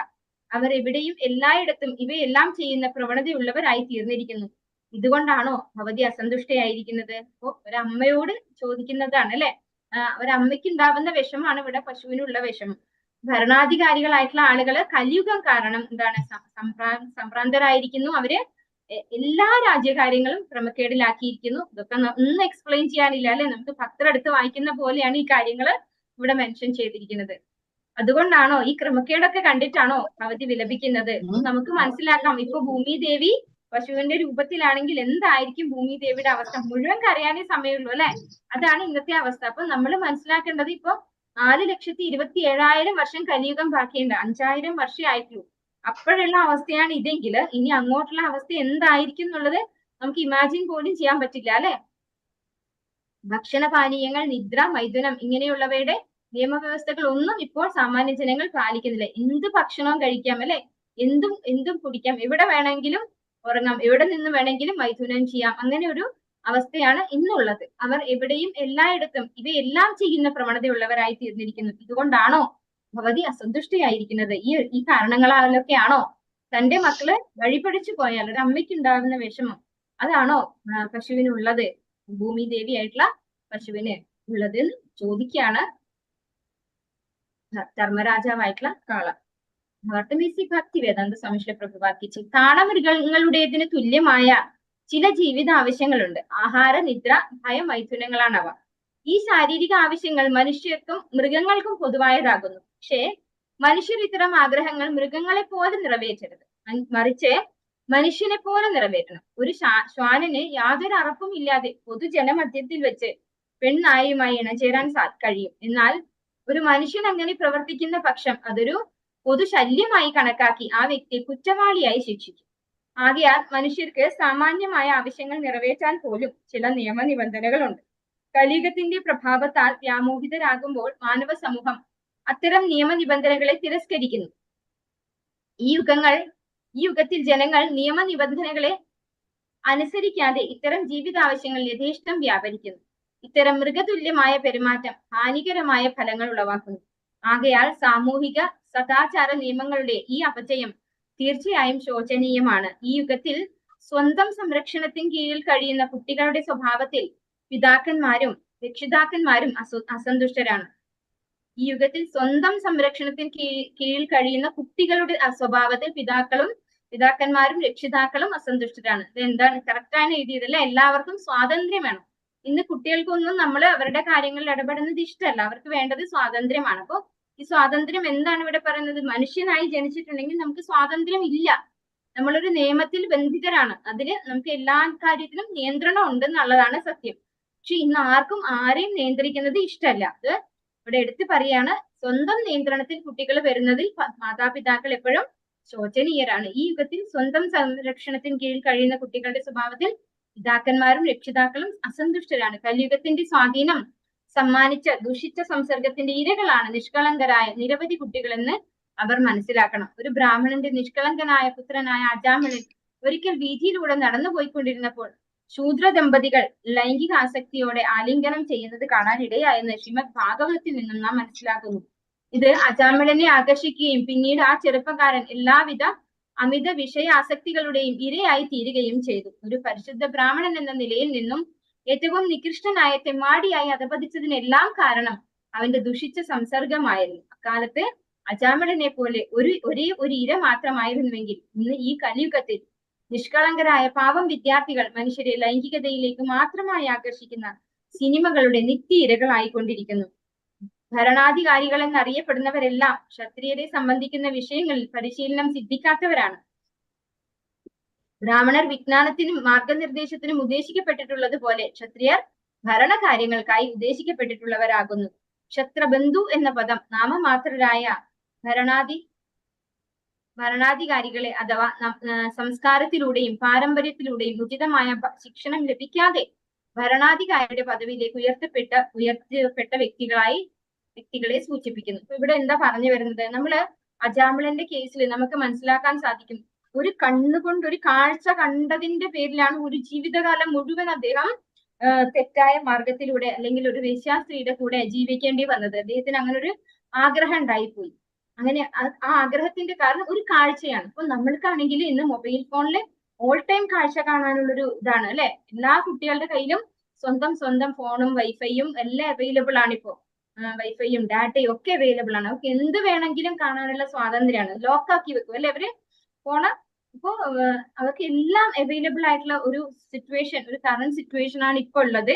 അവർ എവിടെയും എല്ലായിടത്തും ഇവയെല്ലാം ചെയ്യുന്ന പ്രവണതയുള്ളവരായി തീർന്നിരിക്കുന്നു. ഇതുകൊണ്ടാണോ ഭവതി അസന്തുഷ്ടയായിരിക്കുന്നത്? ഒരമ്മയോട് ചോദിക്കുന്നതാണ് അല്ലെ. ഒരമ്മയ്ക്ക് ഉണ്ടാവുന്ന വിഷമാണ് ഇവിടെ പശുവിനുള്ള വിഷമം. ഭരണാധികാരികളായിട്ടുള്ള ആളുകള് കലിയുഗം കാരണം എന്താണ് സംഭ്രാന്തരായിരിക്കുന്നു. അവര് എല്ലാ രാജ്യകാര്യങ്ങളും ക്രമക്കേടിലാക്കിയിരിക്കുന്നു. ഇതൊക്കെ ഒന്നും എക്സ്പ്ലെയിൻ ചെയ്യാനില്ല അല്ലെ. നമുക്ക് പത്രം എടുത്ത് വായിക്കുന്ന പോലെയാണ് ഈ കാര്യങ്ങൾ ഇവിടെ മെൻഷൻ ചെയ്തിരിക്കുന്നത്. അതുകൊണ്ടാണോ ഈ ക്രമക്കേടൊക്കെ കണ്ടിട്ടാണോ ഭവതി വിലപിക്കുന്നത്? നമുക്ക് മനസ്സിലാക്കാം. ഇപ്പൊ ഭൂമി ദേവി പശുവിന്റെ രൂപത്തിലാണെങ്കിൽ എന്തായിരിക്കും ഭൂമി ദേവിയുടെ അവസ്ഥ? മുഴുവൻ കരയാനേ സമയമുള്ളൂ അല്ലെ. അതാണ് ഇന്നത്തെ അവസ്ഥ. അപ്പൊ നമ്മൾ മനസ്സിലാക്കേണ്ടത് ഇപ്പൊ 4,27,000 വർഷം കലിയുഗം ബാക്കിയുണ്ട്. 5,000 വർഷം ആയിട്ടുള്ളൂ. അപ്പോഴുള്ള അവസ്ഥയാണ് ഇതെങ്കിൽ ഇനി അങ്ങോട്ടുള്ള അവസ്ഥ എന്തായിരിക്കും എന്നുള്ളത് നമുക്ക് ഇമാജിൻ പോലും ചെയ്യാൻ പറ്റില്ല അല്ലെ. ഭക്ഷണപാനീയങ്ങൾ, നിദ്ര, മൈഥുനം ഇങ്ങനെയുള്ളവയുടെ നിയമവ്യവസ്ഥകൾ ഒന്നും ഇപ്പോൾ സാമാന്യ ജനങ്ങൾ പാലിക്കുന്നില്ല. എന്ത് ഭക്ഷണവും കഴിക്കാം അല്ലെ, എന്തും കുടിക്കാം, എവിടെ വേണമെങ്കിലും ഉറങ്ങാം, എവിടെ നിന്ന് വേണമെങ്കിലും മൈഥുനം ചെയ്യാം. അങ്ങനെ ഒരു അവസ്ഥയാണ് ഇന്നുള്ളത്. അവർ എവിടെയും എല്ലായിടത്തും ഇവയെല്ലാം ചെയ്യുന്ന പ്രവണതയുള്ളവരായി തീർന്നിരിക്കുന്നു. ഇതുകൊണ്ടാണോ ഭവതി അസന്തുഷ്ടയായിരിക്കുന്നത്? ഈ കാരണങ്ങളാലൊക്കെയാണോ തന്റെ മക്കള് വഴിപഴിച്ചു പോയാൽ ഒരു അമ്മയ്ക്ക് ഉണ്ടാകുന്ന വിഷമം അതാണോ പശുവിനുള്ളത്, ഭൂമി ദേവിയായിട്ടുള്ള പശുവിന് ഉള്ളത് എന്ന് ചോദിക്കുകയാണ് ധർമ്മരാജാവായിട്ടുള്ള കാള. ഭർത്തമേസി ഭക്തി വേദാന്ത സംശ്ലേഷ പ്രതിപാദിച്ചു. താളമൃഗങ്ങളുടേതിന് തുല്യമായ ചില ജീവിത ആവശ്യങ്ങളുണ്ട്. ആഹാര, നിദ്ര, ഭയം, മൈഥുനങ്ങളാണവ. ഈ ശാരീരിക ആവശ്യങ്ങൾ മനുഷ്യർക്കും മൃഗങ്ങൾക്കും പൊതുവായതാകുന്നു. പക്ഷേ മനുഷ്യർ ഇത്തരം ആഗ്രഹങ്ങൾ മൃഗങ്ങളെ പോലെ നിറവേറ്റരുത്, മറിച്ച് മനുഷ്യനെ പോലെ നിറവേറ്റണം. ഒരു ശ്വാനന് യാതൊരു അറപ്പും ഇല്ലാതെ പൊതുജനമധ്യത്തിൽ വെച്ച് പെണ്ണായുമായി ഇണചേരാൻ കഴിയും. എന്നാൽ ഒരു മനുഷ്യൻ അങ്ങനെ പ്രവർത്തിക്കുന്ന പക്ഷം അതൊരു പൊതുശല്യമായി കണക്കാക്കി ആ വ്യക്തിയെ കുറ്റവാളിയായി ശിക്ഷിക്കും. ആകയാൽ മനുഷ്യർക്ക് സാമാന്യമായ ആവശ്യങ്ങൾ നിറവേറ്റാൻ പോലും ചില നിയമനിബന്ധനകളുണ്ട്. കലിയുഗത്തിന്റെ പ്രഭാവത്താൽ വ്യാമോഹിതരാകുമ്പോൾ മാനവ സമൂഹം അത്തരം നിയമനിബന്ധനകളെ തിരസ്കരിക്കുന്നു. ഈ യുഗത്തിൽ ജനങ്ങൾ നിയമനിബന്ധനകളെ അനുസരിക്കാതെ ഇത്തരം ജീവിതാവശ്യങ്ങൾ യഥേഷ്ടം വ്യാപരിക്കുന്നു. ഇത്തരം മൃഗതുല്യമായ പെരുമാറ്റം ഹാനികരമായ ഫലങ്ങൾ ഉളവാക്കുന്നു. ആകയാൽ സാമൂഹിക സദാചാര നിയമങ്ങളുടെ ഈ അപചയം തീർച്ചയായും ശോചനീയമാണ്. ഈ യുഗത്തിൽ സ്വന്തം സംരക്ഷണത്തിന് കീഴിൽ കഴിയുന്ന കുട്ടികളുടെ സ്വഭാവത്തിൽ പിതാക്കന്മാരും രക്ഷിതാക്കന്മാരും അസന്തുഷ്ടരാണ്. ഈ യുഗത്തിൽ സ്വന്തം സംരക്ഷണത്തിന് കീഴിൽ കഴിയുന്ന കുട്ടികളുടെ സ്വഭാവത്തിൽ പിതാക്കന്മാരും രക്ഷിതാക്കളും അസന്തുഷ്ടരാണ്. ഇത് എന്താണ് കറക്റ്റാണ് എഴുതിയതല്ലേ? എല്ലാവർക്കും സ്വാതന്ത്ര്യം വേണം. ഇന്ന് കുട്ടികൾക്കൊന്നും നമ്മൾ അവരുടെ കാര്യങ്ങളിൽ ഇടപെടുന്നത് ഇഷ്ടമല്ല. അവർക്ക് വേണ്ടത് സ്വാതന്ത്ര്യമാണ്. അപ്പൊ ഈ സ്വാതന്ത്ര്യം എന്താണ് ഇവിടെ പറയുന്നത്? മനുഷ്യനായി ജനിച്ചിട്ടുണ്ടെങ്കിൽ നമുക്ക് സ്വാതന്ത്ര്യം ഇല്ല. നമ്മളൊരു നിയമത്തിൽ ബന്ധിതരാണ്. അതിന് നമുക്ക് എല്ലാ കാര്യത്തിലും നിയന്ത്രണം ഉണ്ടെന്നുള്ളതാണ് സത്യം. പക്ഷെ ഇന്ന് ആർക്കും ആരെയും നിയന്ത്രിക്കുന്നത് ഇഷ്ടമല്ല. അത് ഇവിടെ എടുത്തു പറയാണ്. സ്വന്തം നിയന്ത്രണത്തിൽ കുട്ടികൾ വരുന്നതിൽ മാതാപിതാക്കൾ എപ്പോഴും ശോചനീയരാണ്. ഈ യുഗത്തിൽ സ്വന്തം സംരക്ഷണത്തിന് കീഴിൽ കഴിയുന്ന കുട്ടികളുടെ സ്വഭാവത്തിൽ പിതാക്കന്മാരും രക്ഷിതാക്കളും അസന്തുഷ്ടരാണ്. കലിയുഗത്തിന്റെ സ്വാധീനം സമ്മാനിച്ച ദുഷിച്ച സംസർഗത്തിന്റെ ഇരകളാണ് നിഷ്കളങ്കരായ നിരവധി കുട്ടികളെന്ന് അവർ മനസ്സിലാക്കണം. ഒരു ബ്രാഹ്മണന്റെ നിഷ്കളങ്കനായ പുത്രനായ അജാമിളൻ ഒരിക്കൽ വീതിയിലൂടെ നടന്നു പോയിക്കൊണ്ടിരുന്നപ്പോൾ ശൂദ്ര ദമ്പതികൾ ലൈംഗിക ആസക്തിയോടെ ആലിംഗനം ചെയ്യുന്നത് കാണാൻ ഇടയായെന്ന് ശ്രീമദ് ഭാഗവതത്തിൽ നിന്നും നാം മനസ്സിലാക്കുന്നു. ഇത് അജാമിളനെ ആകർഷിക്കുകയും പിന്നീട് ആ ചെറുപ്പക്കാരൻ എല്ലാവിധ അമിത വിഷയാസക്തികളുടെയും ഇരയായി തീരുകയും ചെയ്തു. ഒരു പരിശുദ്ധ ബ്രാഹ്മണൻ എന്ന നിലയിൽ നിന്നും ഏറ്റവും നികൃഷ്ടനായ തെമ്മാടിയായി അധപതിച്ചതിനെല്ലാം കാരണം അവന്റെ ദുഷിച്ച സംസർഗമായിരുന്നു. അക്കാലത്ത് അജാമിളനെ പോലെ ഒരേ ഒരു ഇര മാത്രമായിരുന്നുവെങ്കിൽ ഇന്ന് ഈ കലിയുഗത്തിൽ നിഷ്കളങ്കരായ പാവം വിദ്യാർത്ഥികൾ മനുഷ്യരെ ലൈംഗികതയിലേക്ക് മാത്രമായി ആകർഷിക്കുന്ന സിനിമകളുടെ നിത്യ ഇരകളായിക്കൊണ്ടിരിക്കുന്നു. ഭരണാധികാരികൾ എന്നറിയപ്പെടുന്നവരെല്ലാം ക്ഷത്രിയരെ സംബന്ധിക്കുന്ന വിഷയങ്ങളിൽ പരിശീലനം സിദ്ധിക്കാത്തവരാണ്. ബ്രാഹ്മണർ വിജ്ഞാനത്തിനും മാർഗനിർദ്ദേശത്തിനും ഉദ്ദേശിക്കപ്പെട്ടിട്ടുള്ളത് പോലെ ക്ഷത്രിയർ ഭരണകാര്യങ്ങൾക്കായി ഉദ്ദേശിക്കപ്പെട്ടിട്ടുള്ളവരാകുന്നു. ക്ഷത്രബന്ധു എന്ന പദം നാമമാത്രരായ ഭരണാധികാരികളെ അഥവാ സംസ്കാരത്തിലൂടെയും പാരമ്പര്യത്തിലൂടെയും ഉചിതമായ ശിക്ഷണം ലഭിക്കാതെ ഭരണാധികാരിയുടെ പദവിയിലേക്ക് ഉയർത്തപ്പെട്ട വ്യക്തികളെ സൂചിപ്പിക്കുന്നു. ഇപ്പൊ ഇവിടെ എന്താ പറഞ്ഞു വരുന്നത്? നമ്മള് അജാമിളന്റെ കേസിൽ നമുക്ക് മനസ്സിലാക്കാൻ സാധിക്കും, ഒരു കണ്ണുകൊണ്ട് ഒരു കാഴ്ച കണ്ടതിന്റെ പേരിലാണ് ഒരു ജീവിതകാലം മുഴുവൻ അദ്ദേഹം തെറ്റായ മാർഗത്തിലൂടെ അല്ലെങ്കിൽ ഒരു വേശ്യാസ്ത്രീയുടെ കൂടെ ജീവിക്കേണ്ടി വന്നത്. അദ്ദേഹത്തിന് അങ്ങനെ ഒരു ആഗ്രഹം ഉണ്ടായിപ്പോയി. അങ്ങനെ ആ ആഗ്രഹത്തിന്റെ കാരണം ഒരു കാഴ്ചയാണ്. ഇപ്പൊ നമ്മൾക്കാണെങ്കിൽ ഇന്ന് മൊബൈൽ ഫോണില് ഓൾ ടൈം കാഴ്ച കാണാനുള്ളൊരു ഇതാണ് അല്ലെ. എല്ലാ കുട്ടികളുടെ കയ്യിലും സ്വന്തം ഫോണും വൈഫൈയും എല്ലാം അവൈലബിൾ ആണിപ്പോ. വൈഫൈയും ഡാറ്റയും ഒക്കെ അവൈലബിൾ ആണ്. അവർക്ക് എന്ത് വേണമെങ്കിലും കാണാനുള്ള സ്വാതന്ത്ര്യമാണ്. ലോക്കാക്കി വെക്കും അല്ലെ അവര് ഫോണ്. ഇപ്പോ അവർക്ക് എല്ലാം അവൈലബിൾ ആയിട്ടുള്ള ഒരു സിറ്റുവേഷൻ, ഒരു കറന്റ് സിറ്റുവേഷൻ ആണ് ഇപ്പൊ ഉള്ളത്.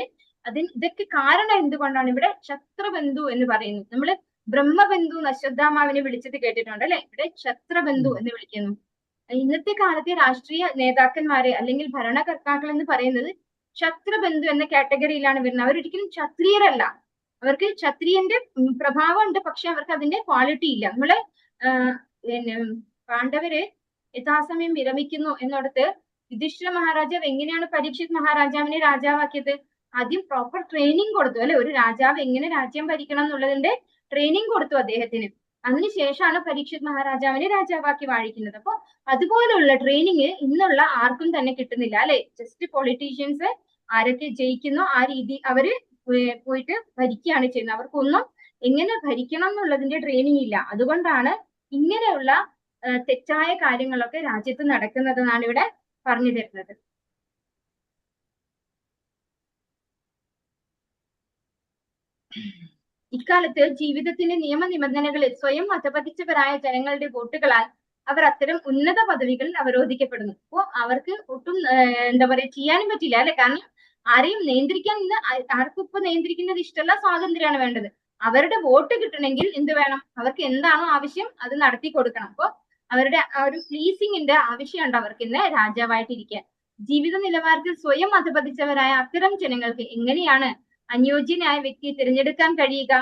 ഇതൊക്കെ കാരണം എന്തുകൊണ്ടാണ്? ഇവിടെ ക്ഷത്രബന്ധു എന്ന് പറയുന്നത്. നമ്മള് ബ്രഹ്മബന്ധു അശ്വത്ഥാമാവിനെ വിളിച്ചത് കേട്ടിട്ടുണ്ട് അല്ലെ. ഇവിടെ ക്ഷത്രബന്ധു എന്ന് വിളിക്കുന്നു. ഇന്നത്തെ കാലത്തെ രാഷ്ട്രീയ നേതാക്കന്മാരെ അല്ലെങ്കിൽ ഭരണകർത്താക്കൾ എന്ന് പറയുന്നത് ക്ഷത്രബന്ധു എന്ന കാറ്റഗറിയിലാണ് വരുന്നത്. അവരൊരിക്കലും ക്ഷത്രിയരല്ല. അവർക്ക് ക്ഷത്രിയന്റെ പ്രഭാവം ഉണ്ട്, പക്ഷെ അവർക്ക് അതിന്റെ ക്വാളിറ്റി ഇല്ല. നമ്മള് പിന്നെ പാണ്ഡവര് യഥാസമയം വിരമിക്കുന്നു എന്നിടത്ത് യുധിഷ്ഠിര മഹാരാജാവ് എങ്ങനെയാണ് പരീക്ഷിത് മഹാരാജാവിനെ രാജാവാക്കിയത്? ആദ്യം പ്രോപ്പർ ട്രെയിനിങ് കൊടുത്തു അല്ലെ. ഒരു രാജാവ് എങ്ങനെ രാജ്യം ഭരിക്കണം എന്നുള്ളതിന്റെ ട്രെയിനിങ് കൊടുത്തു അദ്ദേഹത്തിന്. അതിനുശേഷമാണ് പരീക്ഷിത് മഹാരാജാവിനെ രാജാവാക്കി വാഴിക്കുന്നത്. അപ്പൊ അതുപോലുള്ള ട്രെയിനിങ് ഇന്നുള്ള ആർക്കും തന്നെ കിട്ടുന്നില്ല അല്ലെ. ജസ്റ്റ് പൊളിറ്റീഷ്യൻസ് ആരൊക്കെ ജയിക്കുന്നോ ആ രീതി അവര് പോയിട്ട് ഭരിക്കുകയാണ് ചെയ്യുന്നത്. അവർക്കൊന്നും എങ്ങനെ ഭരിക്കണം എന്നുള്ളതിന്റെ ട്രെയിനിങ് ഇല്ല. അതുകൊണ്ടാണ് ഇങ്ങനെയുള്ള തെറ്റായ കാര്യങ്ങളൊക്കെ രാജ്യത്ത് നടക്കുന്നതെന്നാണ് ഇവിടെ പറഞ്ഞു തരുന്നത്. ഇക്കാലത്ത് ജീവിതത്തിന്റെ നിയമനിബന്ധനകളിൽ സ്വയം അധപതിച്ചവരായ ജനങ്ങളുടെ വോട്ടുകളാൽ അവർ അത്തരം ഉന്നത പദവികളിൽ അവരോധിക്കപ്പെടുന്നു. അപ്പോ അവർക്ക് ഒട്ടും എന്താ പറയാ ചെയ്യാനും പറ്റില്ല അല്ലെ. കാരണം ആരെയും നിയന്ത്രിക്കാൻ ഇന്ന് ആർക്കും ഇപ്പൊ നിയന്ത്രിക്കുന്നത് ഇഷ്ടമല്ല, സ്വാതന്ത്ര്യമാണ് വേണ്ടത്. അവരുടെ വോട്ട് കിട്ടണമെങ്കിൽ എന്ത് വേണം? അവർക്ക് എന്താണോ ആവശ്യം അത് നടത്തി കൊടുക്കണം. അപ്പൊ അവരുടെ ആ ഒരു പ്ലീസിങ്ങിന്റെ ആവശ്യമുണ്ട് അവർക്ക് ഇന്ന് രാജാവായിട്ടിരിക്കാൻ. ജീവിത നിലവാരത്തിൽ സ്വയം അധപതിച്ചവരായ അത്തരം ജനങ്ങൾക്ക് എങ്ങനെയാണ് അനുയോജ്യനായ വ്യക്തിയെ തിരഞ്ഞെടുക്കാൻ കഴിയുക?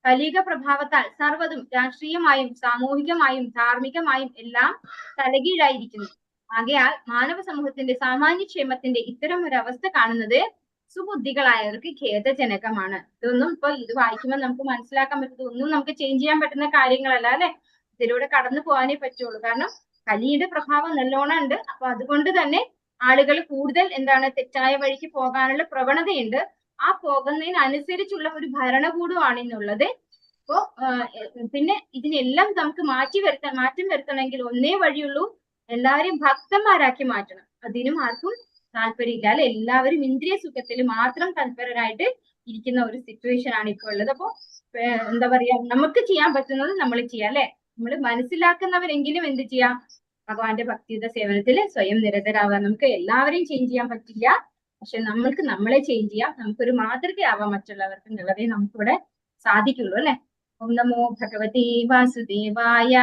കലിക പ്രഭാവത്താൽ സർവ്വതും രാഷ്ട്രീയമായും സാമൂഹികമായും ധാർമ്മികമായും എല്ലാം തലകീഴായിരിക്കുന്നു. ആകയാൽ മാനവ സമൂഹത്തിന്റെ സാമാന്യക്ഷേമത്തിന്റെ ഇത്തരം ഒരു അവസ്ഥ കാണുന്നത് സുബുദ്ധികളായവർക്ക് ഖേദജനകമാണ്. ഇതൊന്നും ഇപ്പൊ ഇത് വായിക്കുമ്പോൾ നമുക്ക് മനസ്സിലാക്കാൻ പറ്റുന്നത് ഒന്നും നമുക്ക് ചേഞ്ച് ചെയ്യാൻ പറ്റുന്ന കാര്യങ്ങളല്ല അല്ലെ. ഇതിലൂടെ കടന്നു പോകാനേ പറ്റുള്ളൂ. കാരണം കലിയുടെ പ്രഭാവം നല്ലോണം ഉണ്ട്. അപ്പൊ അതുകൊണ്ട് തന്നെ ആളുകൾ കൂടുതൽ എന്താണ് തെറ്റായ വഴിക്ക് പോകാനുള്ള പ്രവണതയുണ്ട്. ആ പോകുന്നതിനനുസരിച്ചുള്ള ഒരു ഭരണകൂടമാണ് ഇന്നുള്ളത്. അപ്പോ പിന്നെ ഇതിനെല്ലാം നമുക്ക് മാറ്റം വരുത്തണമെങ്കിൽ ഒന്നേ വഴിയുള്ളൂ, എല്ലാവരെയും ഭക്തന്മാരാക്കി മാറ്റണം. അതിനും ആർക്കും താല്പര്യമില്ല അല്ലെ. എല്ലാവരും ഇന്ദ്രിയ സുഖത്തിൽ മാത്രം തൽപരരായിട്ട് ഇരിക്കുന്ന ഒരു സിറ്റുവേഷൻ ആണ് ഇപ്പോൾ ഉള്ളത്. അപ്പോ എന്താ പറയാ, നമുക്ക് ചെയ്യാൻ പറ്റുന്നത് നമ്മൾ ചെയ്യാം അല്ലെ. നമ്മൾ മനസ്സിലാക്കുന്നവരെങ്കിലും എന്ത് ചെയ്യാം? ഭഗവാന്റെ ഭക്തിയുത സേവനത്തിൽ സ്വയം നിരതരാവാൻ. നമുക്ക് എല്ലാവരെയും ചേഞ്ച് ചെയ്യാൻ പറ്റില്ല, പക്ഷെ നമ്മൾക്ക് നമ്മളെ ചേഞ്ച് ചെയ്യാം. നമുക്കൊരു മാതൃകയാവാൻ മറ്റുള്ളവർക്ക് എന്നുള്ളതേ നമുക്കിവിടെ സാധിക്കുള്ളൂ അല്ലെ. ഓം നമോ ഭഗവതി വാസുദേവായ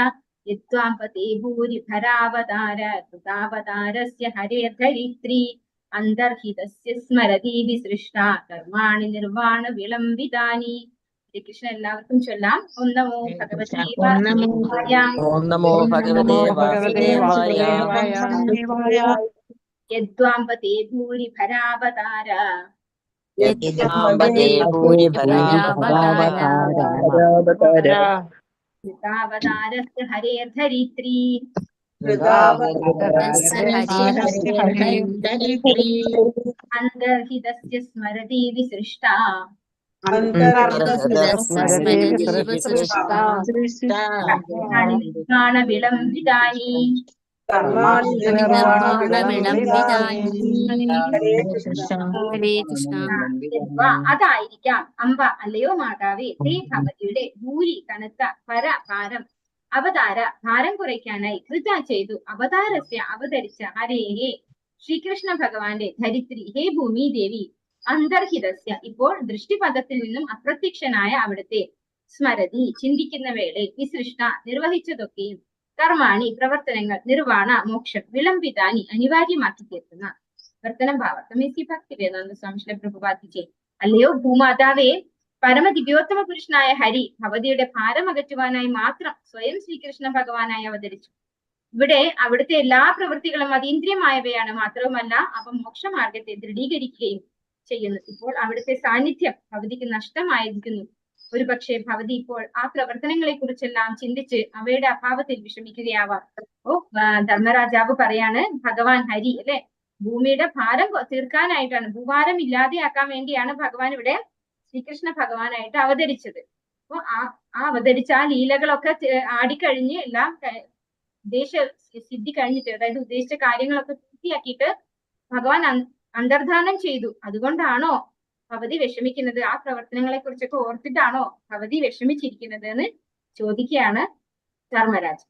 യത്വാപതി ഭൂരിഭരാവതാര കൃതാവതാരസ്യ ഹരേധരിത്രി അന്തർഹിതസ്യ സ്മരതി വിസൃഷ്ട കർമാണി നിർവാണ വിളംബിതാനി. ശ്രീകൃഷ്ണൻ എല്ലാവർക്കും ചൊല്ലാം. ഓം നമോ ഭഗവതി വാസുദേവായ. ഓം നമോ ഭഗവതേ വാസുദേവായ. യദ്വാംപതേ ഭൂരിഭരാവതാര യദ്വാംപതേ ഭൂരിഭരാവതാര കൃതാവതാരസ്യ ഹരേധരിത്രി അന്തർഹിതസ്യ സ്മരതി വിസൃഷ്ട സ്മരതി സൃഷ്ട നിർവാണ വിളംബിതാനി ഹരേ കൃഷ്ണ. അതായിരിക്കാം അംബ അല്ലയോ മാതാവേ തേ ഭഗവതിയുടെ ഭൂരി കനത്ത ഭാരം അവതാര ഭാരം കുറയ്ക്കാനായി കൃത ചെയ്തു അവതാരസ്യ അവതരിച്ച ഹരേഹേ ശ്രീകൃഷ്ണ ഭഗവാന്റെ ധരിത്രി ഹേ ഭൂമി ദേവി അന്തർഹിതസ്യ ഇപ്പോൾ ദൃഷ്ടിപഥത്തിൽ നിന്നും അപ്രത്യക്ഷനായ അവിടുത്തെ സ്മരതി ചിന്തിക്കുന്ന വേളയിൽ വിസൃഷ്ട നിർവഹിച്ചതൊക്കെയും കർമാണി പ്രവർത്തനങ്ങൾ നിർവാണ മോക്ഷം വിളംബിതാനി അനിവാര്യമാക്കി തീർക്കുന്ന വർത്തനം ഭാവർത്തമേസി ഭക്തി വേദാന്ത സ്വാമി പ്രഭുപാദിച്ചേ അല്ലയോ ഭൂമാതാവേ പരമദിവ്യോത്തമ പുരുഷനായ ഹരി ഭഗവതിയുടെ ഭാരം അകറ്റുവാനായി മാത്രം സ്വയം ശ്രീകൃഷ്ണ ഭഗവാനായി അവതരിച്ചു. ഇവിടെ അവിടുത്തെ എല്ലാ പ്രവൃത്തികളും അതീന്ദ്രിയമായവയാണ്. മാത്രവുമല്ല അവ മോക്ഷമാർഗത്തെ ദൃഢീകരിക്കുകയും ചെയ്യുന്നു. ഇപ്പോൾ അവിടുത്തെ സാന്നിധ്യം ഭഗവതിക്ക് നഷ്ടമായിരിക്കുന്നു. ഒരു പക്ഷേ ഭഗവതി ഇപ്പോൾ ആ പ്രവർത്തനങ്ങളെ കുറിച്ചെല്ലാം ചിന്തിച്ച് അവയുടെ അഭാവത്തിൽ വിഷമിക്കുകയാവാം. ധർമ്മരാജാവ് പറയാണ് ഭഗവാൻ ഹരി അല്ലെ ഭൂമിയുടെ ഭാരം തീർക്കാനായിട്ടാണ്, ഭൂഭാരം ഇല്ലാതെയാക്കാൻ വേണ്ടിയാണ് ഭഗവാൻ ഇവിടെ ശ്രീകൃഷ്ണ ഭഗവാനായിട്ട് അവതരിച്ചത്. അപ്പൊ ആ അവതരിച്ച ആ ലീലകളൊക്കെ ആടിക്കഴിഞ്ഞ് എല്ലാം ഉദ്ദേശ സിദ്ധി കഴിഞ്ഞിട്ട്, അതായത് ഉദ്ദേശിച്ച കാര്യങ്ങളൊക്കെ പൂർത്തിയാക്കിയിട്ട് ഭഗവാൻ അന്തർധാനം ചെയ്തു. അതുകൊണ്ടാണോ ഭഗവതി വിഷമിക്കുന്നത്? ആ പ്രവർത്തനങ്ങളെ കുറിച്ചൊക്കെ ഓർത്തിട്ടാണോ ഭഗവതി വിഷമിച്ചിരിക്കുന്നത് എന്ന് ചോദിക്കുകയാണ് ധർമ്മരാജ്.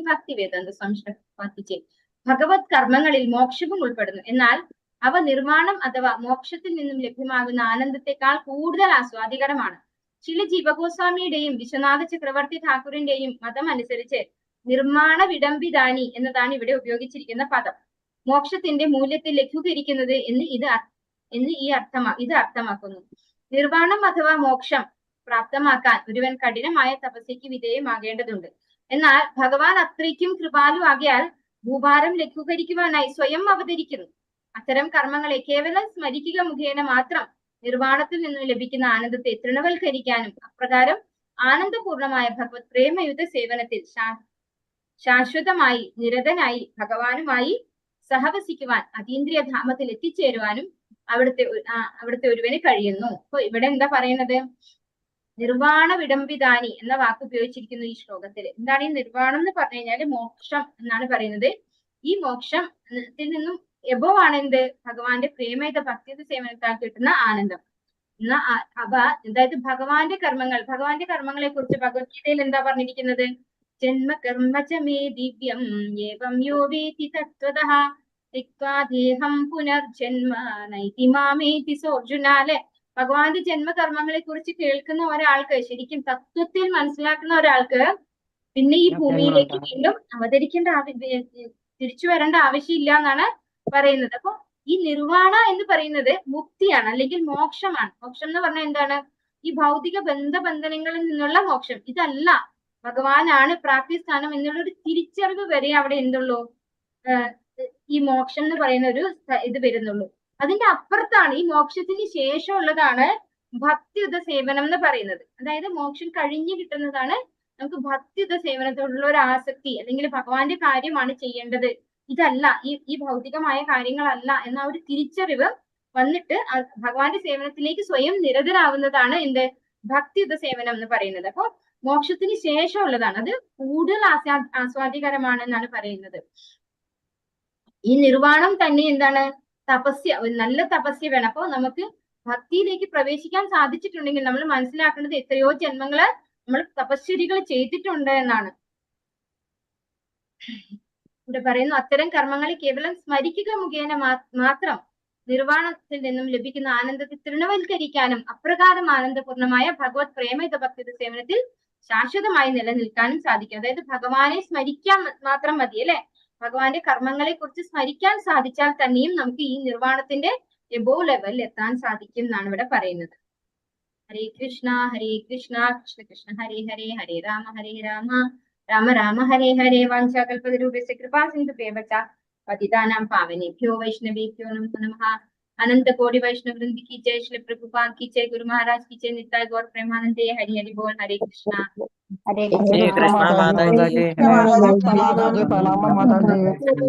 ഭക്തി വേദാന്ത സംശയിച്ചേ ഭഗവത് കർമ്മങ്ങളിൽ മോക്ഷവും ഉൾപ്പെടുന്നു. എന്നാൽ അവ നിർമ്മാണം അഥവാ മോക്ഷത്തിൽ നിന്നും ലഭ്യമാകുന്ന ആനന്ദത്തെക്കാൾ കൂടുതൽ ആസ്വാദികരമാണ്. ചില ജീവഗോസ്വാമിയുടെയും വിശ്വനാഥ ചക്രവർത്തി ഠാക്കൂറിന്റെയും മതം അനുസരിച്ച് നിർമ്മാണ വിടംബിതാനി എന്നതാണ് ഇവിടെ ഉപയോഗിച്ചിരിക്കുന്ന പദം. മോക്ഷത്തിന്റെ മൂല്യത്തെ ലഘൂകരിക്കുന്നത് ഇത് അർത്ഥമാക്കുന്നു. നിർവ്വാണം അഥവാ മോക്ഷം പ്രാപ്തമാക്കാൻ ഒരുവൻ കഠിനമായ തപസ്യക്ക് വിധേയമാകേണ്ടതുണ്ട്. എന്നാൽ ഭഗവാൻ അത്രയ്ക്കും കൃപാലു ആകിയാൽ ഭൂഭാരം ലഘൂകരിക്കുവാനായി സ്വയം അവതരിക്കുന്നു. അത്തരം കർമ്മങ്ങളെ കേവലം സ്മരിക്കുക മുഖേന മാത്രം നിർവ്വാണത്തിൽ നിന്നും ലഭിക്കുന്ന ആനന്ദത്തെ തൃണവൽക്കരിക്കാനും അപ്രകാരം ആനന്ദപൂർണമായ ഭഗവത് പ്രേമയുത സേവനത്തിൽ ശാശ്വതമായി നിരതനായി ഭഗവാനുമായി സഹവസിക്കുവാൻ അതീന്ദ്രിയ ധാമത്തിൽ എത്തിച്ചേരുവാനും അവിടുത്തെ ഒരുവന് കഴിയുന്നു. അപ്പൊ ഇവിടെ എന്താ പറയുന്നത്? നിർവാണ വിടംബിതാനി എന്ന വാക്ക് ഉപയോഗിച്ചിരിക്കുന്നു ഈ ശ്ലോകത്തിൽ. എന്താണ് ഈ നിർവാണം എന്ന് പറഞ്ഞു കഴിഞ്ഞാല് മോക്ഷം എന്നാണ് പറയുന്നത്. ഈ മോക്ഷത്തിൽ നിന്നും എബോവ് ആണ് എന്ത്? ഭഗവാന്റെ പ്രേമയുത ഭക്തിയുത സേവനത്താൽ കിട്ടുന്ന ആനന്ദം. അതായത് ഭഗവാന്റെ കർമ്മങ്ങളെ കുറിച്ച് ഭഗവത്ഗീതയിൽ എന്താ പറഞ്ഞിരിക്കുന്നത്? ജന്മ കർമ്മചമേ ദിവ്യം ഏവം യോ വേതി തത്വതഃ തിക്വാ ദേഹം പുനർജന്മ നൈതി മാമേതി സോർജുന. അല്ലെ, ഭഗവാന്റെ ജന്മകർമ്മങ്ങളെ കുറിച്ച് കേൾക്കുന്ന ഒരാൾക്ക്, ശരിക്കും തത്വത്തിൽ മനസ്സിലാക്കുന്ന ഒരാൾക്ക് പിന്നെ ഈ ഭൂമിയിലേക്ക് വീണ്ടും തിരിച്ചു വരേണ്ട ആവശ്യമില്ല എന്നാണ് പറയുന്നത്. അപ്പൊ ഈ നിർവാണ എന്ന് പറയുന്നത് മുക്തിയാണ്, അല്ലെങ്കിൽ മോക്ഷമാണ്. മോക്ഷം എന്ന് പറഞ്ഞാൽ എന്താണ്? ഈ ഭൗതിക ബന്ധനങ്ങളിൽ നിന്നുള്ള മോക്ഷം. ഇതല്ല ഭഗവാനാണ് പ്രാപ്തിസ്ഥാനം എന്നുള്ളൊരു തിരിച്ചറിവ് വരെ അവിടെ എന്തുള്ളൂ, ഈ മോക്ഷം എന്ന് പറയുന്ന ഒരു ഇത് വരുന്നുള്ളൂ. അതിന്റെ അപ്പുറത്താണ്, ഈ മോക്ഷത്തിന് ശേഷമുള്ളതാണ് ഭക്തിയുത സേവനം എന്ന് പറയുന്നത്. അതായത് മോക്ഷം കഴിഞ്ഞു കിട്ടുന്നതാണ് നമുക്ക് ഭക്തിയുത സേവനത്തോടുള്ള ഒരു ആസക്തി, അല്ലെങ്കിൽ ഭഗവാന്റെ കാര്യമാണ് ചെയ്യേണ്ടത്, ഇതല്ല ഈ ഭൗതികമായ കാര്യങ്ങളല്ല എന്ന ഒരു തിരിച്ചറിവ് വന്നിട്ട് ഭഗവാന്റെ സേവനത്തിലേക്ക് സ്വയം നിരതരാകുന്നതാണ് എന്ത്? ഭക്തിയുത സേവനം എന്ന് പറയുന്നത്. അപ്പൊ മോക്ഷത്തിന് ശേഷമുള്ളതാണ്, അത് കൂടുതൽ ആസ്വാദികരമാണ് എന്നാണ് പറയുന്നത്. ഈ നിർവ്വാണം തന്നെ എന്താണ്? തപസ്യ, ഒരു നല്ല തപസ്യ വേണം. അപ്പൊ നമുക്ക് ഭക്തിയിലേക്ക് പ്രവേശിക്കാൻ സാധിച്ചിട്ടുണ്ടെങ്കിൽ നമ്മൾ മനസ്സിലാക്കേണ്ടത് എത്രയോ ജന്മങ്ങള് നമ്മൾ തപശ്ചര്യകൾ ചെയ്തിട്ടുണ്ട് എന്നാണ്. ഇവിടെ പറയുന്നു, അത്തരം കർമ്മങ്ങളെ കേവലം സ്മരിക്കുക മുഖേന മാത്രം നിർവ്വാണത്തിൽ നിന്നും ലഭിക്കുന്ന ആനന്ദത്തെ തൃണവൽക്കരിക്കാനും അപ്രകാരം ആനന്ദപൂർണമായ ഭഗവത് പ്രേമയുത ഭക്തിയുടെ സേവനത്തിൽ ശാശ്വതമായി നിലനിൽക്കാനും സാധിക്കും. അതായത് ഭഗവാനെ സ്മരിക്കാൻ മാത്രം മതി അല്ലെ, ഭഗവാന്റെ കർമ്മങ്ങളെ കുറിച്ച് സ്മരിക്കാൻ സാധിച്ചാൽ തന്നെയും നമുക്ക് ഈ നിർവ്വാണത്തിന്റെ എബോ ലെവലിൽ എത്താൻ സാധിക്കും എന്നാണ് ഇവിടെ പറയുന്നത്. ഹരേ കൃഷ്ണ കൃഷ്ണ കൃഷ്ണ ഹരേ ഹരേ, ഹരേ രാമ രാമ രാമ ഹരേ ഹരേ. വാഞ്ചാകൽപതരൂപസ്യ കൃപാ സിന്ധുഭ്യോ പതിതാനാം പാവനേഭ്യോ വൈഷ്ണവേഭ്യോ നമോ നമഃ. अनंत कोटि वैष्णव वृंद की जय, श्री प्रभुपाद की जय, गुरु महाराज की जय, नित्य गौर प्रेमानंदे, हरि हरि बोल, हरे कृष्णा हरे कृष्णा माता जी। प्रणाम माता जी।